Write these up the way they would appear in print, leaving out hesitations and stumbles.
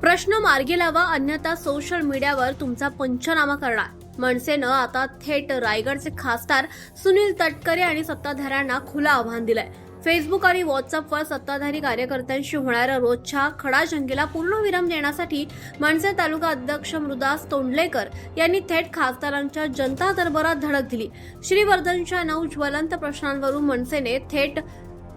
प्रश्न मार्गी लावा, अन्यथा सोशल मीडियावर तुमचा पंचनामा करणार. मनसेनं आता थेट रायगडचे खासदार सुनील तटकरे आणि सत्ताधाऱ्यांना खुलं आव्हान दिलंय. फेसबुक आणि व्हॉट्सअपवर सत्ताधारी कार्यकर्त्यांशी होणाऱ्या रोजच्या खडाजंगीला पूर्णविराम देण्यासाठी मनसे तालुका अध्यक्ष मृदास तोंडलेकर यांनी थेट खासदारांच्या जनता दरबारात धडक दिली. श्रीवर्धनच्या 9 ज्वलंत प्रश्नांवरून मनसेने थेट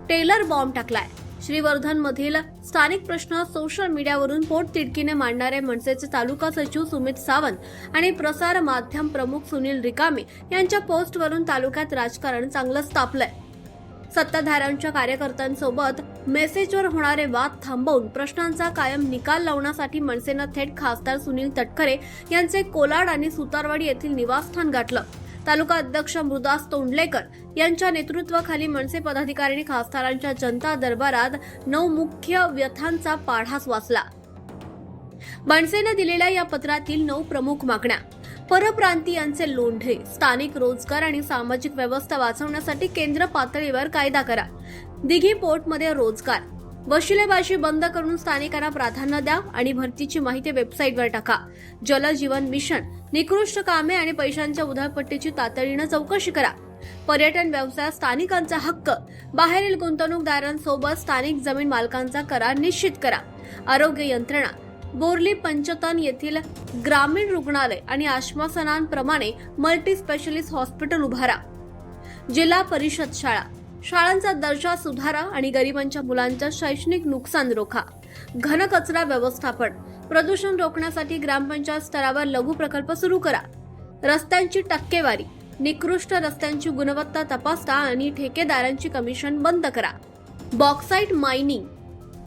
टेलर बॉम्ब टाकलाय. श्रीवर्धनमधील स्थानिक प्रश्न सोशल मीडियावरून पोटतिडकीने मांडणारे मनसेचे तालुका सचिव सुमित सावंत आणि प्रसार माध्यम प्रमुख सुनील रिकामे यांच्या पोस्टवरून तालुक्यात राजकारण चांगलंच तापलंय. सत्ताधाऱ्यांच्या कार्यकर्त्यांसोबत मेसेजवर होणारे वाद थांबवून प्रश्नांचा कायम निकाल लावण्यासाठी मनसेनं थेट खासदार सुनील तटकरे यांचे कोलाड आणि सुतारवाडी येथील निवासस्थान गाठलं. तालुका अध्यक्ष मृदास तोंडलेकर यांच्या नेतृत्वाखाली मनसे पदाधिकाऱ्यांनी खासदारांच्या जनता दरबारात 9 मुख्य व्यथांचा पाढाच वाचला. मनसेने दिलेल्या या पत्रातील 9 प्रमुख मागण्या: परप्रांतीयांचे लोंढे, स्थानिक रोजगार आणि सामाजिक व्यवस्था वाचवण्यासाठी केंद्र पातळीवर कायदा करा, दिघी पोर्टमध्ये रोजगार, वशिलेबाजी बंद करून स्थानिकांना प्राधान्य द्या आणि भरतीची माहिती वेबसाईटवर टाका, जल जीवन मिशन, निकृष्ट कामे आणि पैशांच्या उधळपट्टीची तातडीनं चौकशी करा, पर्यटन व्यवसायात स्थानिकांचा हक्क, बाहेरील गुंतवणूकदारांसोबत स्थानिक जमीन मालकांचा करार निश्चित करा, आरोग्य यंत्रणा, बोर्ली पंचतन येथील ग्रामीण रुग्णालय आणि आश्वासनांप्रमाणे मल्टी स्पेशलिस्ट हॉस्पिटल उभारा, जिल्हा परिषद शाळांचा दर्जा सुधारा आणि गरिबांच्या मुलांचं शैक्षणिक नुकसान रोखा, घनकचरा व्यवस्थापन, प्रदूषण रोखण्यासाठी ग्रामपंचायत स्तरावर लघु प्रकल्प सुरू करा, रस्त्यांची टक्केवारी, निकृष्ट रस्त्यांची गुणवत्ता तपासा आणि ठेकेदारांची कमिशन बंद करा, बॉक्साईट मायनिंग,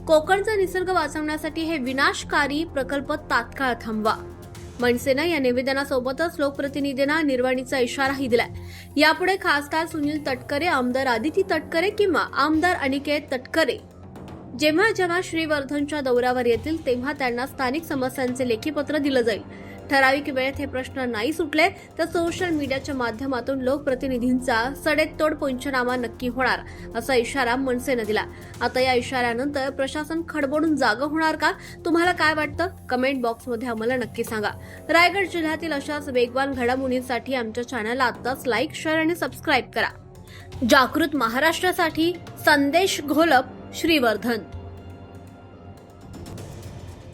कोकणचा निसर्ग वाचवण्यासाठी हे विनाशकारी प्रकल्प तात्काळ थांबवा. मनसेनं या निवेदनासोबतच लोकप्रतिनिधींना निर्वाणीचा इशाराही दिलाय. यापुढे खासदार सुनील तटकरे, आमदार आदिती तटकरे किंवा आमदार अनिकेत तटकरे जेव्हा श्रीवर्धनच्या दौऱ्यावर येतील तेव्हा त्यांना स्थानिक समस्यांचे लेखी पत्र दिलं जाईल. ठराविक वेळेत हे प्रश्न नाही सुटले तर सोशल मीडियाच्या माध्यमातून लोकप्रतिनिधींचा सडेतोड पंचनामा नक्की होणार, असा इशारा मनसेनं दिला. आता या इशाऱ्यानंतर प्रशासन खडबडून जागं होणार का? तुम्हाला काय वाटतं? कमेंट बॉक्समध्ये आम्हाला नक्की सांगा. रायगड जिल्ह्यातील अशाच वेगवान घडामोडींसाठी आमच्या चॅनलला आत्ताच लाईक, शेअर आणि सबस्क्राईब करा. जागृत महाराष्ट्रासाठी संदेश घोलप, श्रीवर्धन.